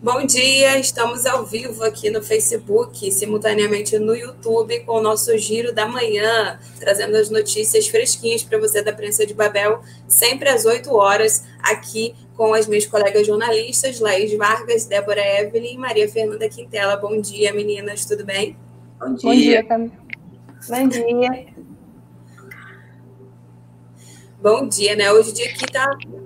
Bom dia, estamos ao vivo aqui no Facebook, simultaneamente no YouTube, com o nosso Giro da Manhã, trazendo as notícias fresquinhas para você da Prensa de Babel, sempre às 8 horas, aqui com as minhas colegas jornalistas, Laís Vargas, Débora Evelyn e Maria Fernanda Quintela. Bom dia, meninas, tudo bem? Bom dia, Camila. Bom dia. Bom dia, né? Hoje o dia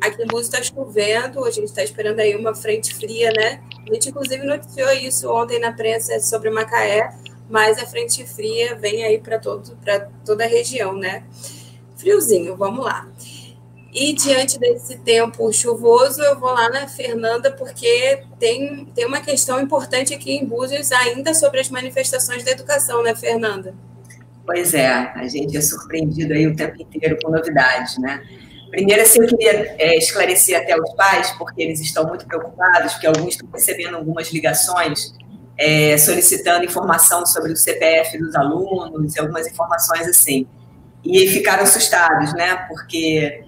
aqui em Búzios está chovendo, a gente está esperando aí uma frente fria, né? A gente, inclusive, noticiou isso ontem na prensa sobre Macaé, mas a frente fria vem aí para toda a região, né? Friozinho, vamos lá. E diante desse tempo chuvoso, eu vou lá na Fernanda, porque tem uma questão importante aqui em Búzios ainda sobre as manifestações da educação, né, Fernanda? Pois é, a gente é surpreendido aí o tempo inteiro com novidades, né? Primeiro, assim, eu queria esclarecer até os pais, porque eles estão muito preocupados, porque alguns estão recebendo algumas ligações solicitando informação sobre o CPF dos alunos e algumas informações assim. E ficaram assustados, né? Porque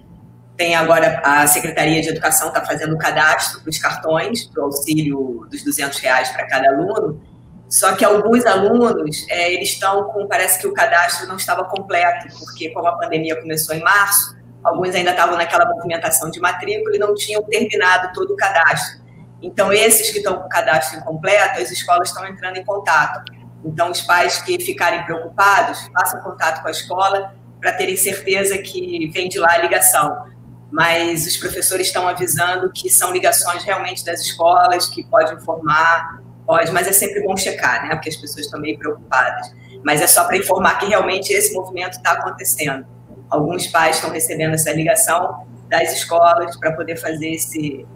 tem agora a Secretaria de Educação está fazendo o cadastro para os cartões, para o auxílio dos R$200 para cada aluno. Só que alguns alunos, eles estão com, parece que o cadastro não estava completo, porque como a pandemia começou em março, alguns ainda estavam naquela movimentação de matrícula e não tinham terminado todo o cadastro. Então, esses que estão com o cadastro incompleto, as escolas estão entrando em contato. Então, os pais que ficarem preocupados, façam contato com a escola para terem certeza que vem de lá a ligação. Mas os professores estão avisando que são ligações realmente das escolas, que pode informar. Pode, mas é sempre bom checar, né? Porque as pessoas estão meio preocupadas. Mas é só para informar que realmente esse movimento está acontecendo. Alguns pais estão recebendo essa ligação das escolas para poder fazer esse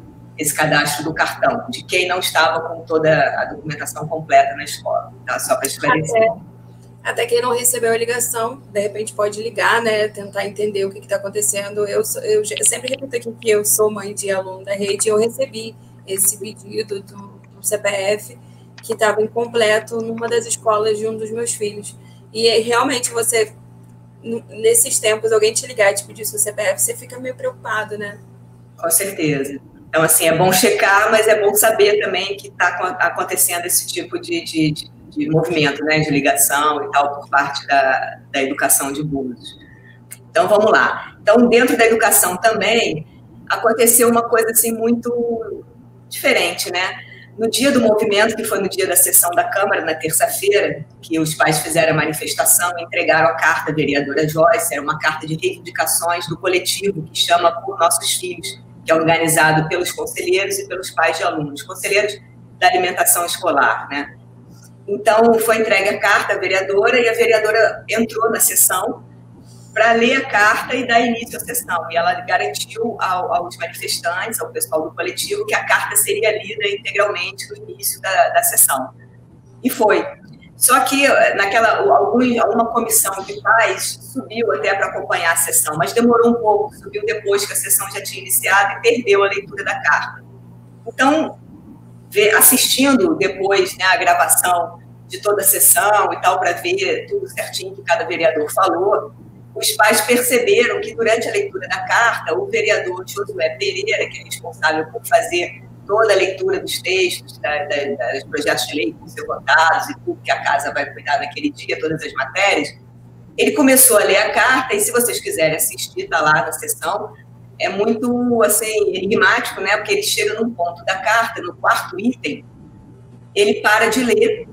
cadastro do cartão, de quem não estava com toda a documentação completa na escola. Tá? Só para esclarecer. Até quem não recebeu a ligação, de repente pode ligar, né? Tentar entender o que está acontecendo. Eu sempre repito aqui que eu sou mãe de aluno da rede e eu recebi esse pedido do CPF que estava incompleto numa das escolas de um dos meus filhos. E realmente você, nesses tempos, alguém te ligar e te pedir seu CPF, você fica meio preocupado, né? Com certeza. Então, assim, é bom checar, mas é bom saber também que está acontecendo esse tipo de movimento, né, de ligação e tal, por parte da educação de Búzios. Então, vamos lá. Então, dentro da educação também, aconteceu uma coisa, assim, muito diferente, né? No dia do movimento, que foi no dia da sessão da Câmara, na terça-feira, que os pais fizeram a manifestação e entregaram a carta à vereadora Joyce, era uma carta de reivindicações do coletivo que chama Por Nossos Filhos, que é organizado pelos conselheiros e pelos pais de alunos, conselheiros da alimentação escolar, né? Então, foi entregue a carta à vereadora e a vereadora entrou na sessão para ler a carta e dar início à sessão. E ela garantiu aos manifestantes, ao pessoal do coletivo, que a carta seria lida integralmente no início da sessão. E foi. Só que alguma comissão de pais subiu até para acompanhar a sessão, mas demorou um pouco, subiu depois que a sessão já tinha iniciado e perdeu a leitura da carta. Então, assistindo depois, né, a gravação de toda a sessão e tal, para ver tudo certinho que cada vereador falou, os pais perceberam que, durante a leitura da carta, o vereador Josué Pereira, que é responsável por fazer toda a leitura dos textos, dos projetos de lei que vão ser votados e tudo que a casa vai cuidar naquele dia, todas as matérias, ele começou a ler a carta, e se vocês quiserem assistir, está lá na sessão, é muito, assim, enigmático, né? Porque ele chega num ponto da carta, no quarto item, ele para de ler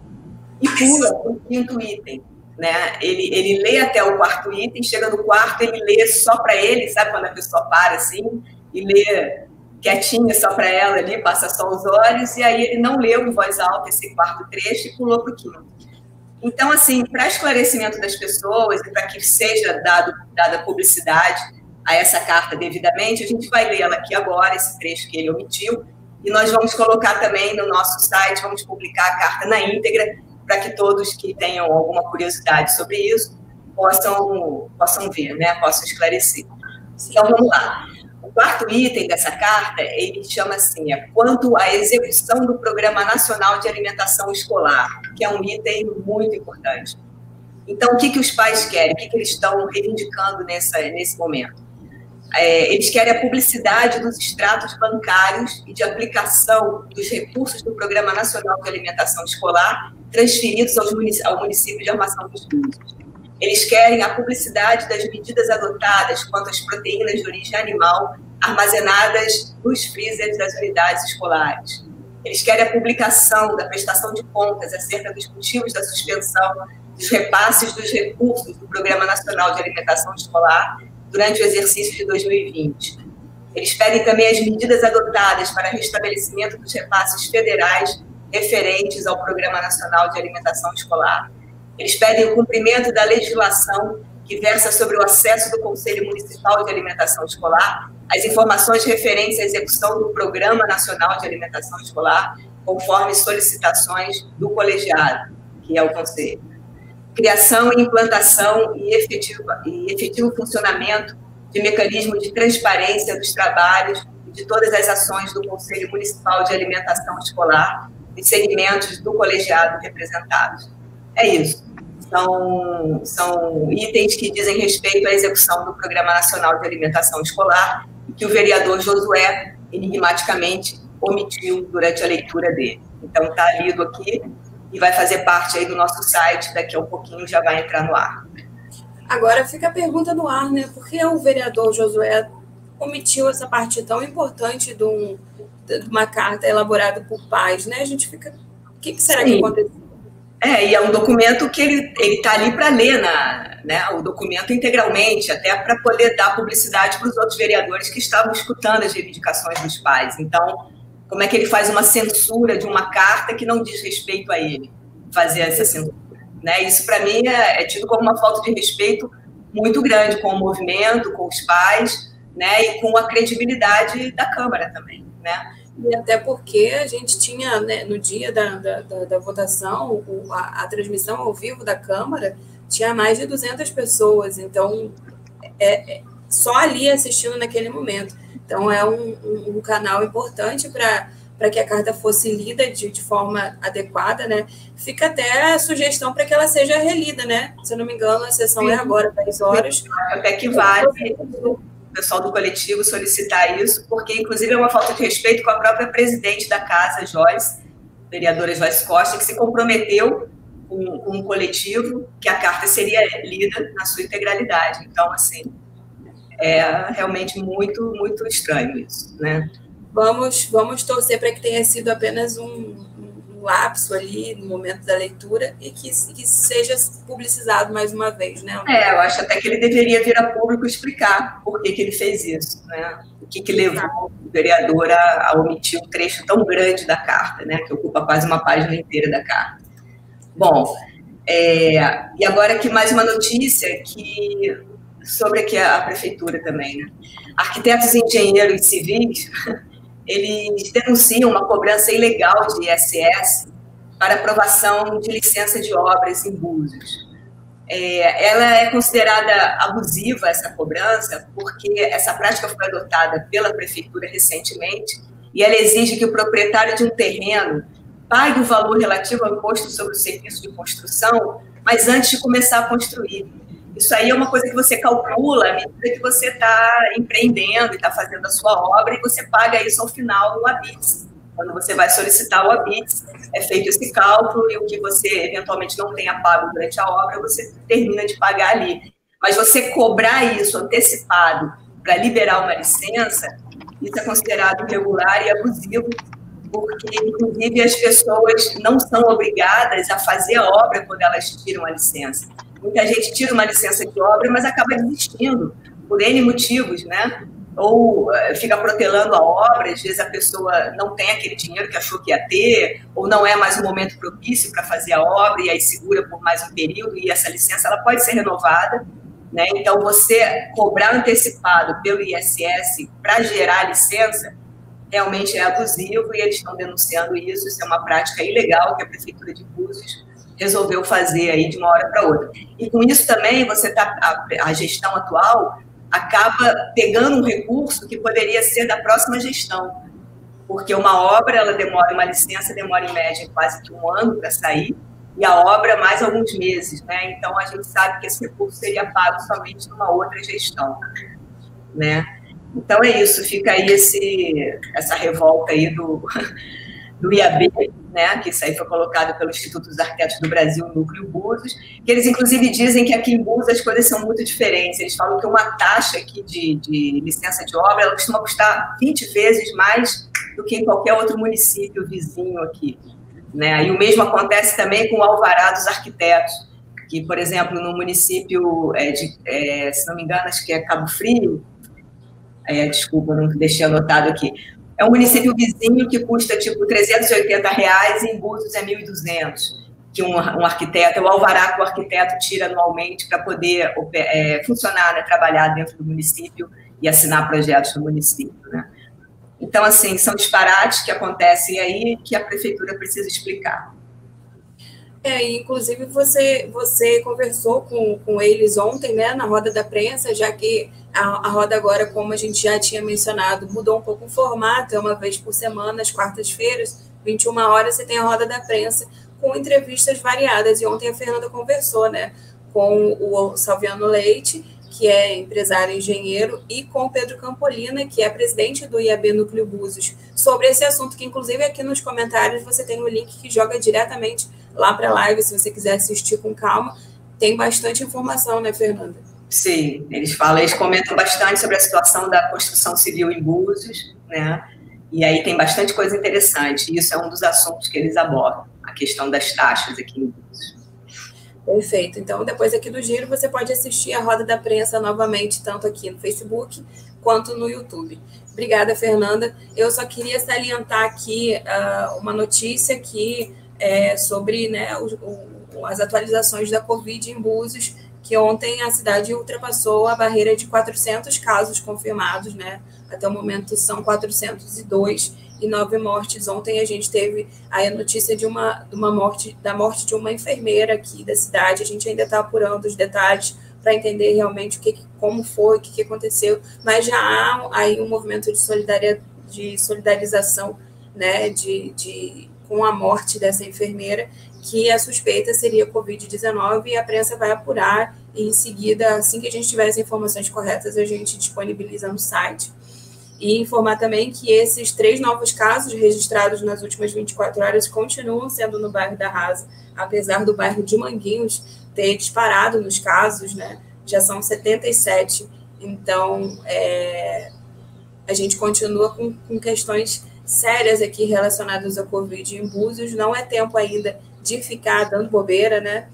e pula o quinto item. Né? Ele lê até o quarto item, chega no quarto, ele lê só para ele, sabe quando a pessoa para assim, e lê quietinha só para ela ali, passa só os olhos, e aí ele não leu em voz alta esse quarto trecho e pulou para o quinto. Então, assim, para esclarecimento das pessoas e para que seja dada publicidade a essa carta devidamente, a gente vai lê-la aqui agora, esse trecho que ele omitiu, e nós vamos colocar também no nosso site, vamos publicar a carta na íntegra, para que todos que tenham alguma curiosidade sobre isso possam ver, né? Possam esclarecer. Então, vamos lá. O quarto item dessa carta, ele chama assim, quanto à execução do Programa Nacional de Alimentação Escolar, que é um item muito importante. Então, o que os pais querem? O que eles estão reivindicando nesse momento? Eles querem a publicidade dos extratos bancários e de aplicação dos recursos do Programa Nacional de Alimentação Escolar transferidos ao município de Armação dos Búzios. Eles querem a publicidade das medidas adotadas quanto às proteínas de origem animal armazenadas nos freezers das unidades escolares. Eles querem a publicação da prestação de contas acerca dos motivos da suspensão dos repasses dos recursos do Programa Nacional de Alimentação Escolar durante o exercício de 2020. Eles pedem também as medidas adotadas para restabelecimento dos repasses federais referentes ao Programa Nacional de Alimentação Escolar. Eles pedem o cumprimento da legislação que versa sobre o acesso do Conselho Municipal de Alimentação Escolar às informações referentes à execução do Programa Nacional de Alimentação Escolar, conforme solicitações do colegiado, que é o Conselho. Criação e implantação e efetivo funcionamento de mecanismo de transparência dos trabalhos e de todas as ações do Conselho Municipal de Alimentação Escolar e segmentos do colegiado representados. É isso. São itens que dizem respeito à execução do Programa Nacional de Alimentação Escolar e que o vereador Josué, enigmaticamente, omitiu durante a leitura dele. Então, está lido aqui e vai fazer parte aí do nosso site, daqui a um pouquinho já vai entrar no ar. Agora fica a pergunta no ar, né? Por que o vereador Josué omitiu essa parte tão importante de uma carta elaborada por pais, né? A gente fica... O que será que aconteceu? E é um documento que ele está ali para ler o documento integralmente, até para poder dar publicidade para os outros vereadores que estavam escutando as reivindicações dos pais. Então, como é que ele faz uma censura de uma carta que não diz respeito a ele, fazer essa censura? Né? Isso, para mim, é tido como uma falta de respeito muito grande com o movimento, com os pais, né? E com a credibilidade da Câmara também, né? E até porque a gente tinha, né, no dia da votação, a transmissão ao vivo da Câmara, tinha mais de 200 pessoas, então, só ali assistindo naquele momento. Então, é um canal importante para que a carta fosse lida de forma adequada, né? Fica até a sugestão para que ela seja relida, né? Se eu não me engano, a sessão é agora, 10 horas. Até que vale o pessoal do coletivo solicitar isso, porque, inclusive, é uma falta de respeito com a própria presidente da casa, Joyce, vereadora Joyce Costa, que se comprometeu com um coletivo que a carta seria lida na sua integralidade. Então, assim, é realmente muito, muito estranho isso, né? Vamos torcer para que tenha sido apenas um lapso ali no momento da leitura e que seja publicizado mais uma vez, né? Eu acho até que ele deveria vir a público explicar por que ele fez isso, né? O que levou o vereador a omitir um trecho tão grande da carta, né? Que ocupa quase uma página inteira da carta. Bom, e agora aqui mais uma notícia sobre aqui a prefeitura também, né? Arquitetos, engenheiros civis, eles denunciam uma cobrança ilegal de ISS para aprovação de licença de obras em Búzios. Ela é considerada abusiva, essa cobrança, porque essa prática foi adotada pela prefeitura recentemente e ela exige que o proprietário de um terreno pague o valor relativo ao imposto sobre o serviço de construção, mas antes de começar a construir. Isso aí é uma coisa que você calcula à medida que você está empreendendo e está fazendo a sua obra, e você paga isso ao final no ABITS. Quando você vai solicitar o ABITS, é feito esse cálculo, e o que você eventualmente não tenha pago durante a obra, você termina de pagar ali. Mas você cobrar isso antecipado para liberar uma licença, isso é considerado irregular e abusivo, porque, inclusive, as pessoas não são obrigadas a fazer a obra quando elas tiram a licença. Muita gente tira uma licença de obra, mas acaba desistindo, por N motivos, né? Ou fica protelando a obra, às vezes a pessoa não tem aquele dinheiro que achou que ia ter, ou não é mais um momento propício para fazer a obra, e aí segura por mais um período, e essa licença ela pode ser renovada, né? Então, você cobrar antecipado pelo ISS para gerar a licença, realmente é abusivo, e eles estão denunciando isso. Isso é uma prática ilegal que a Prefeitura de Búzios resolveu fazer aí de uma hora para outra. E com isso também a gestão atual acaba pegando um recurso que poderia ser da próxima gestão, porque uma obra, uma licença demora em média quase que 1 ano para sair, e a obra mais alguns meses, né? Então a gente sabe que esse recurso seria pago somente numa outra gestão, né? Então é isso, fica aí essa revolta aí do IAB, né, que isso aí foi colocado pelo Instituto dos Arquitetos do Brasil, Núcleo Búzios, que eles inclusive dizem que aqui em Búzios as coisas são muito diferentes. Eles falam que uma taxa aqui de licença de obra, ela costuma custar 20 vezes mais do que em qualquer outro município vizinho aqui, né? E o mesmo acontece também com o alvará dos arquitetos, que, por exemplo, no município, se não me engano, acho que é Cabo Frio, desculpa, não deixei anotado aqui, é um município vizinho que custa, tipo, R$380, e em Búzios é 1.200, que um arquiteto, é o alvará que o arquiteto tira anualmente para poder funcionar, né, trabalhar dentro do município e assinar projetos no município, né? Então, assim, são disparates que acontecem aí que a prefeitura precisa explicar. Inclusive você conversou com eles ontem, né, na roda da prensa, já que a roda agora, como a gente já tinha mencionado, mudou um pouco o formato, é uma vez por semana, às quartas-feiras, 21 horas, você tem a roda da prensa com entrevistas variadas, e ontem a Fernanda conversou, né, com o Salviano Leite, que é empresário e engenheiro, e com o Pedro Campolina, que é presidente do IAB Núcleo Búzios, sobre esse assunto, que inclusive aqui nos comentários você tem um link que joga diretamente lá para a live, se você quiser assistir com calma. Tem bastante informação, né, Fernanda? Sim, eles comentam bastante sobre a situação da construção civil em Búzios, né? E aí tem bastante coisa interessante, e isso é um dos assuntos que eles abordam, a questão das taxas aqui em Búzios. Perfeito. Então, depois aqui do giro, você pode assistir a Roda da Prensa novamente, tanto aqui no Facebook quanto no YouTube. Obrigada, Fernanda. Eu só queria salientar aqui uma notícia que sobre, né, as atualizações da Covid em Búzios, que ontem a cidade ultrapassou a barreira de 400 casos confirmados, né? Até o momento são 402 e 9 mortes. Ontem a gente teve aí a notícia da morte de uma enfermeira aqui da cidade. A gente ainda está apurando os detalhes para entender realmente como foi, o que aconteceu, mas já há aí um movimento de solidarização, né, com a morte dessa enfermeira, que a suspeita seria Covid-19, e a prensa vai apurar, e em seguida, assim que a gente tiver as informações corretas, a gente disponibiliza no site. E informar também que esses 3 novos casos registrados nas últimas 24 horas continuam sendo no bairro da Rasa, apesar do bairro de Manguinhos ter disparado nos casos, né? Já são 77. Então, a gente continua com questões sérias aqui relacionadas à Covid em Búzios. Não é tempo ainda de ficar dando bobeira, né?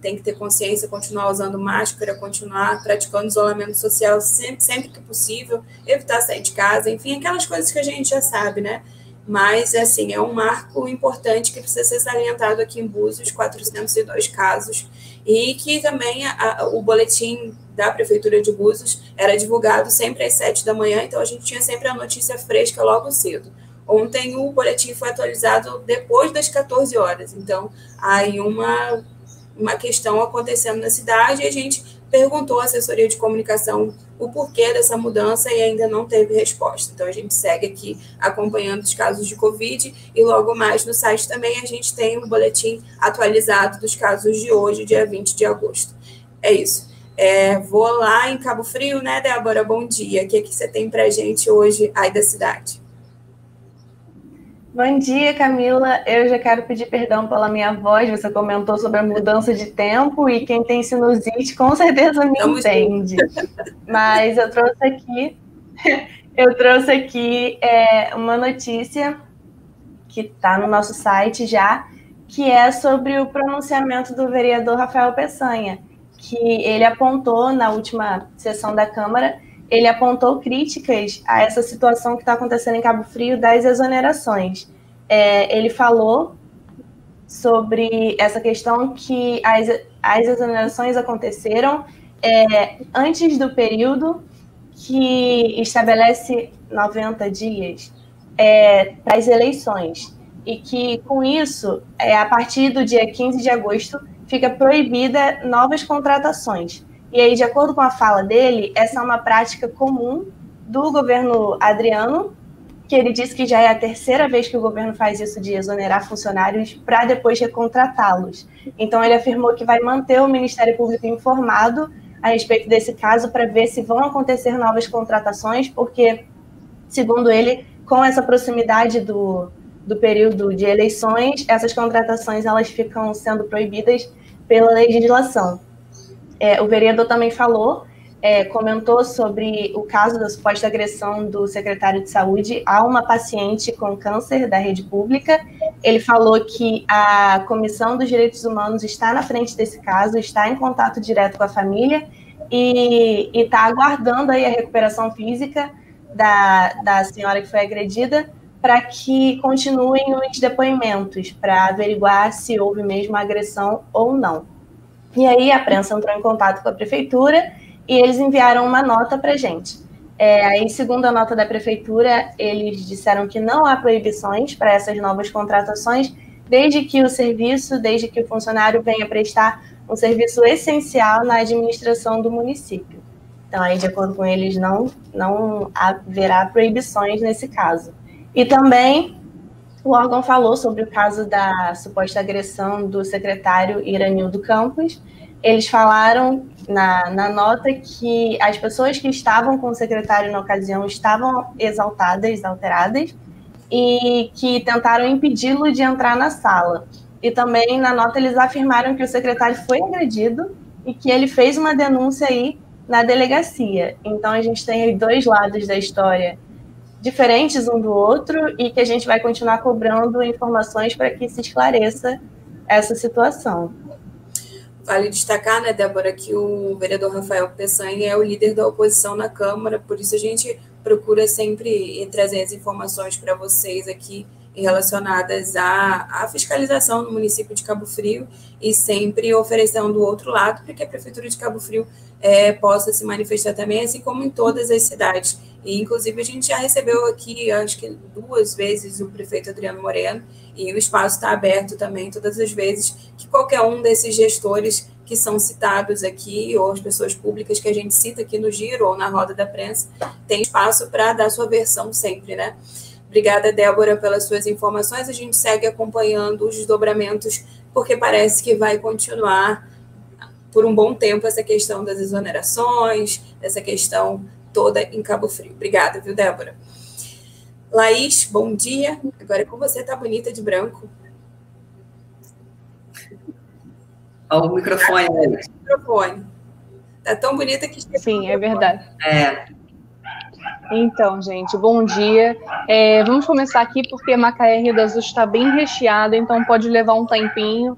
Tem que ter consciência, continuar usando máscara, continuar praticando isolamento social sempre que possível, evitar sair de casa, enfim, aquelas coisas que a gente já sabe, né? Mas, assim, é um marco importante que precisa ser salientado aqui em Búzios, 402 casos, e que também o boletim da Prefeitura de Búzios era divulgado sempre às 7 da manhã, então a gente tinha sempre a notícia fresca logo cedo. Ontem o boletim foi atualizado depois das 14 horas, então aí uma questão acontecendo na cidade, e a gente perguntou à assessoria de comunicação o porquê dessa mudança e ainda não teve resposta. Então, a gente segue aqui acompanhando os casos de Covid, e logo mais no site também a gente tem um boletim atualizado dos casos de hoje, dia 20 de agosto. É isso. Vou lá em Cabo Frio, né, Débora? Bom dia. O que você tem para a gente hoje aí da cidade? Bom dia, Camila. Eu já quero pedir perdão pela minha voz. Você comentou sobre a mudança de tempo, e quem tem sinusite com certeza me entende. Mas eu trouxe aqui uma notícia que está no nosso site já, que é sobre o pronunciamento do vereador Rafael Peçanha, que ele apontou na última sessão da Câmara. Ele apontou críticas a essa situação que está acontecendo em Cabo Frio das exonerações. Ele falou sobre essa questão que as exonerações aconteceram antes do período que estabelece 90 dias para as eleições, e que, com isso, a partir do dia 15 de agosto, fica proibida novas contratações. E aí, de acordo com a fala dele, essa é uma prática comum do governo Adriano, que ele disse que já é a 3ª vez que o governo faz isso, de exonerar funcionários para depois recontratá-los. Então, ele afirmou que vai manter o Ministério Público informado a respeito desse caso para ver se vão acontecer novas contratações, porque, segundo ele, com essa proximidade do período de eleições, essas contratações elas ficam sendo proibidas pela legislação. O vereador também comentou sobre o caso da suposta agressão do secretário de saúde a uma paciente com câncer da rede pública. Ele falou que a Comissão dos Direitos Humanos está na frente desse caso, está em contato direto com a família e está aguardando aí a recuperação física da senhora que foi agredida para que continuem os depoimentos, para averiguar se houve mesmo agressão ou não. E aí a prensa entrou em contato com a prefeitura e eles enviaram uma nota para a gente. Aí, segundo a nota da prefeitura, eles disseram que não há proibições para essas novas contratações, desde que o funcionário venha prestar um serviço essencial na administração do município. Então, aí, de acordo com eles, não haverá proibições nesse caso. E também o órgão falou sobre o caso da suposta agressão do secretário Iranildo Campos. Eles falaram na nota que as pessoas que estavam com o secretário na ocasião estavam exaltadas, alteradas, e que tentaram impedi-lo de entrar na sala. E também na nota eles afirmaram que o secretário foi agredido e que ele fez uma denúncia aí na delegacia. Então a gente tem aí dois lados da história diferentes um do outro e que a gente vai continuar cobrando informações para que se esclareça essa situação. Vale destacar, né, Débora, que o vereador Rafael Peçanha é o líder da oposição na Câmara, por isso a gente procura sempre trazer as informações para vocês aqui relacionadas à fiscalização no município de Cabo Frio e sempre oferecendo o outro lado para que a Prefeitura de Cabo Frio possa se manifestar também, assim como em todas as cidades. E, inclusive, a gente já recebeu aqui, acho que 2 vezes, o prefeito Adriano Moreno, e o espaço está aberto também todas as vezes que qualquer um desses gestores que são citados aqui, ou as pessoas públicas que a gente cita aqui no Giro ou na roda da prensa, tem espaço para dar sua versão sempre, né? Obrigada, Débora, pelas suas informações. A gente segue acompanhando os desdobramentos, porque parece que vai continuar por um bom tempo essa questão das exonerações, essa questão toda em Cabo Frio. Obrigada, viu, Débora? Laís, bom dia. Agora é com você, tá bonita de branco. Olha o microfone. O microfone. Tá tão bonita que... Sim, é verdade. Então, gente, bom dia. Vamos começar aqui porque Macaé Rio das Ostras está bem recheada, então pode levar um tempinho.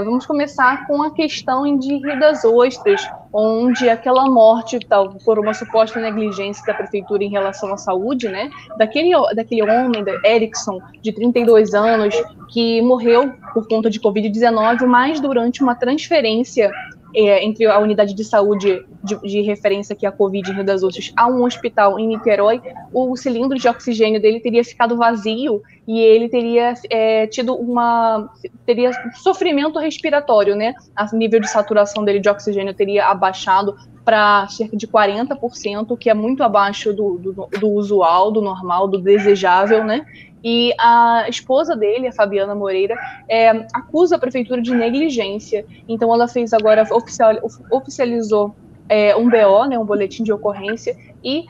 Vamos começar com a questão de Rio das Ostras, onde aquela morte por uma suposta negligência da prefeitura em relação à saúde, né, daquele homem, Erickson, de 32 anos, que morreu por conta de Covid-19, mas durante uma transferência entre a unidade de saúde de referência que é a Covid em Rio das Ostras a um hospital em Niterói, o cilindro de oxigênio dele teria ficado vazio e ele teria teria sofrimento respiratório, né? O nível de saturação dele de oxigênio teria abaixado para cerca de 40%, que é muito abaixo do usual, do normal, do desejável, né? E a esposa dele, a Fabiana Moreira, acusa a prefeitura de negligência. Então, ela fez agora, oficializou um BO, né, um boletim de ocorrência, e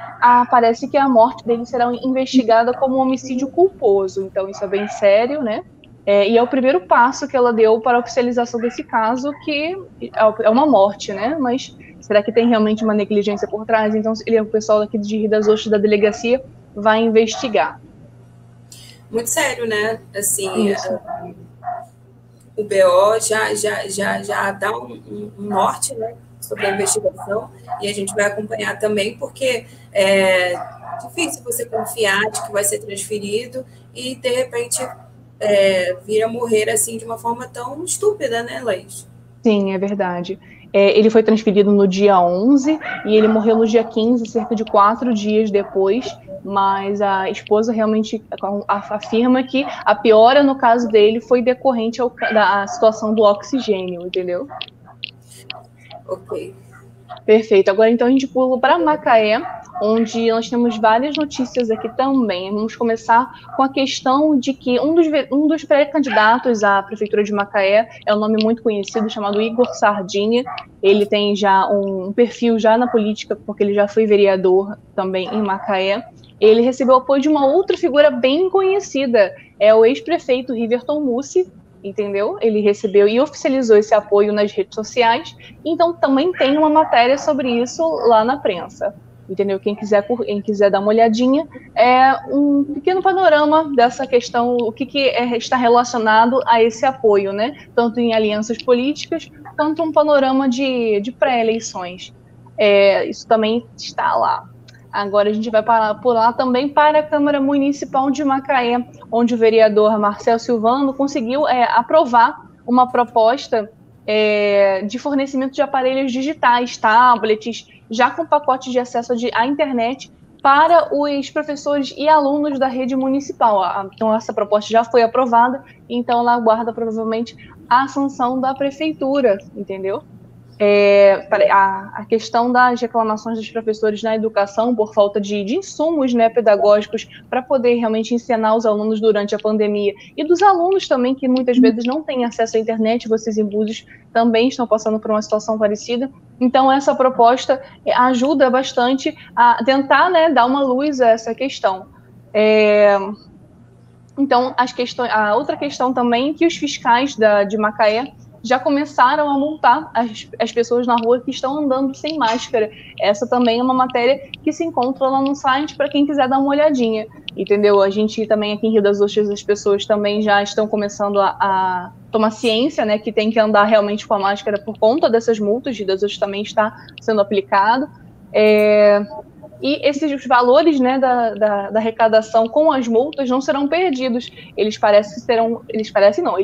parece que a morte dele será investigada como um homicídio culposo. Então, isso é bem sério, né? E é o primeiro passo que ela deu para a oficialização desse caso, que é uma morte, né? Mas será que tem realmente uma negligência por trás? Então, o pessoal daqui de Rio das Ostras da delegacia vai investigar. Muito sério, né? Assim, o BO já dá um norte, né, sobre a investigação, e a gente vai acompanhar também, porque é difícil você confiar de que vai ser transferido e, de repente, vir a morrer assim de uma forma tão estúpida, né, Laís? Sim, é verdade. Ele foi transferido no dia 11 e ele morreu no dia 15, cerca de 4 dias depois, mas a esposa realmente afirma que a piora no caso dele foi decorrente da situação do oxigênio, entendeu? Ok. Perfeito. Agora, então, a gente pula para Macaé, onde nós temos várias notícias aqui também. Vamos começar com a questão de que um dos pré-candidatos à Prefeitura de Macaé é um nome muito conhecido, chamado Igor Sardinha. Ele tem já um perfil já na política, porque ele já foi vereador também em Macaé. Ele recebeu apoio de uma outra figura bem conhecida, é o ex-prefeito Riverton Mussi, entendeu? Ele recebeu e oficializou esse apoio nas redes sociais, então também tem uma matéria sobre isso lá na prensa, entendeu? Quem quiser dar uma olhadinha, é um pequeno panorama dessa questão, o que está relacionado a esse apoio, né? Tanto em alianças políticas, quanto um panorama de pré-eleições. Isso também está lá. Agora a gente vai pular também para a Câmara Municipal de Macaé, onde o vereador Marcel Silvano conseguiu aprovar uma proposta de fornecimento de aparelhos digitais, tablets, já com pacote de acesso à internet para os professores e alunos da rede municipal. Então essa proposta já foi aprovada, então ela aguarda provavelmente a sanção da prefeitura, entendeu? A questão das reclamações dos professores na educação por falta de insumos, né, pedagógicos para poder realmente ensinar os alunos durante a pandemia, e dos alunos também que muitas vezes não têm acesso à internet. Vocês em Búzios também estão passando por uma situação parecida. Então essa proposta ajuda bastante a tentar, né, dar uma luz a essa questão. Então a outra questão também é que os fiscais de Macaé já começaram a multar as pessoas na rua que estão andando sem máscara. Essa também é uma matéria que se encontra lá no site para quem quiser dar uma olhadinha, entendeu? A gente também aqui em Rio das Ostras, as pessoas também já estão começando a tomar ciência, né, que tem que andar realmente com a máscara por conta dessas multas. Rio das Ostras também está sendo aplicado. E esses valores, né, da arrecadação com as multas não serão perdidos. Eles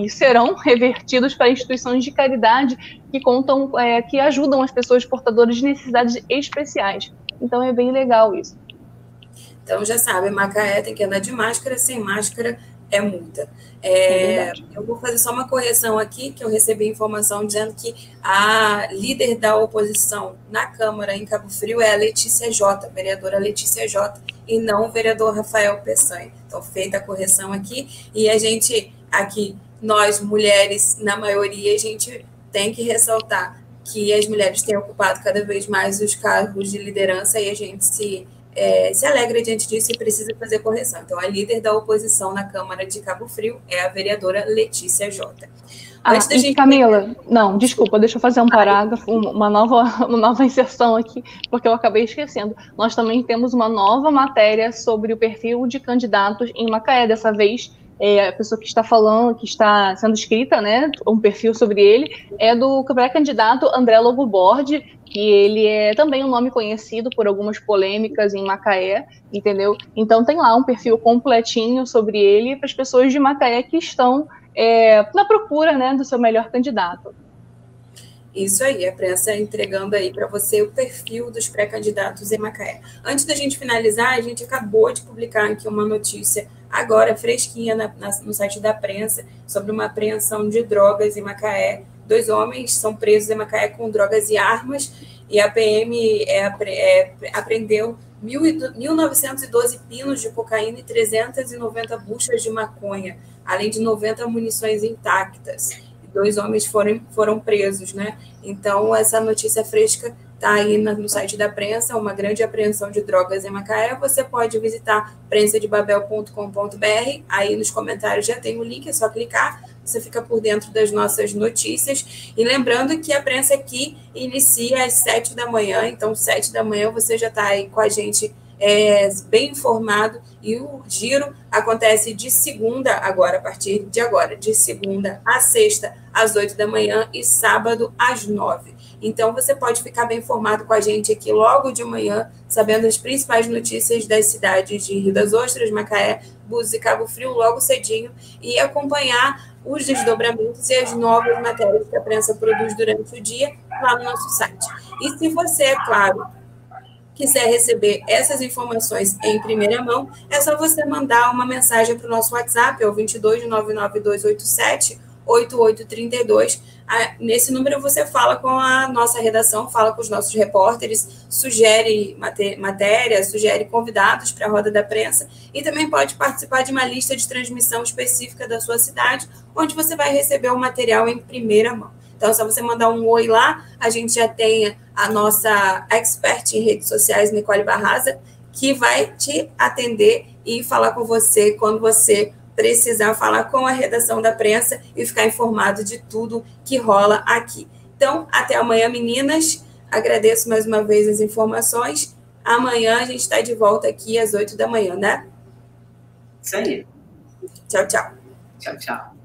serão revertidos para instituições de caridade que ajudam as pessoas portadoras de necessidades especiais. Então é bem legal isso. Então já sabe, Macaé tem que andar de máscara, sem máscara é multa. Eu vou fazer só uma correção aqui, que eu recebi informação dizendo que a líder da oposição na Câmara em Cabo Frio é a Letícia J, vereadora Letícia J, e não o vereador Rafael Peçanha. Então, feita a correção aqui, e a gente, aqui, nós mulheres, na maioria, a gente tem que ressaltar que as mulheres têm ocupado cada vez mais os cargos de liderança, e a gente se alegra diante disso e precisa fazer correção. Então, a líder da oposição na Câmara de Cabo Frio é a vereadora Letícia J. Camila, não, desculpa, deixa eu fazer um parágrafo, uma nova inserção aqui, porque eu acabei esquecendo. Nós também temos uma nova matéria sobre o perfil de candidatos em Macaé. Dessa vez, a pessoa que está falando, que está sendo escrita, né, um perfil sobre ele, é do pré-candidato André Lobo Borde, que ele é também um nome conhecido por algumas polêmicas em Macaé, entendeu? Então tem lá um perfil completinho sobre ele para as pessoas de Macaé que estão na procura, né, do seu melhor candidato. Isso aí, a prensa entregando aí para você o perfil dos pré-candidatos em Macaé. Antes da gente finalizar, a gente acabou de publicar aqui uma notícia, agora fresquinha no site da prensa, sobre uma apreensão de drogas em Macaé. 2 homens são presos em Macaé com drogas e armas, e a PM apreendeu 1.912 pinos de cocaína e 390 buchas de maconha, além de 90 munições intactas. 2 homens foram presos, né? Então, essa notícia fresca está aí no site da prensa, uma grande apreensão de drogas em Macaé. Você pode visitar prensadebabel.com.br, aí nos comentários já tem o link, é só clicar, você fica por dentro das nossas notícias. E lembrando que a prensa aqui inicia às 7 da manhã, então 7 da manhã você já está aí com a gente bem informado, e o giro acontece de segunda, a partir de agora, de segunda a sexta, às 8 da manhã, e sábado às 9. Então, você pode ficar bem informado com a gente aqui logo de manhã, sabendo as principais notícias das cidades de Rio das Ostras, Macaé, Búzios e Cabo Frio, logo cedinho, e acompanhar os desdobramentos e as novas matérias que a prensa produz durante o dia lá no nosso site. E se você, é claro, quiser receber essas informações em primeira mão, é só você mandar uma mensagem para o nosso WhatsApp, é o 22 99287 8832. Nesse número você fala com a nossa redação, fala com os nossos repórteres, sugere matéria, sugere convidados para a roda da prensa e também pode participar de uma lista de transmissão específica da sua cidade, onde você vai receber o material em primeira mão. Então, é só você mandar um oi lá, a gente já tem a nossa expert em redes sociais, Nicole Barraza, que vai te atender e falar com você quando você precisar falar com a redação da prensa e ficar informado de tudo que rola aqui. Então, até amanhã, meninas. Agradeço mais uma vez as informações. Amanhã a gente está de volta aqui às 8 da manhã, né? Isso aí. Tchau, tchau. Tchau, tchau.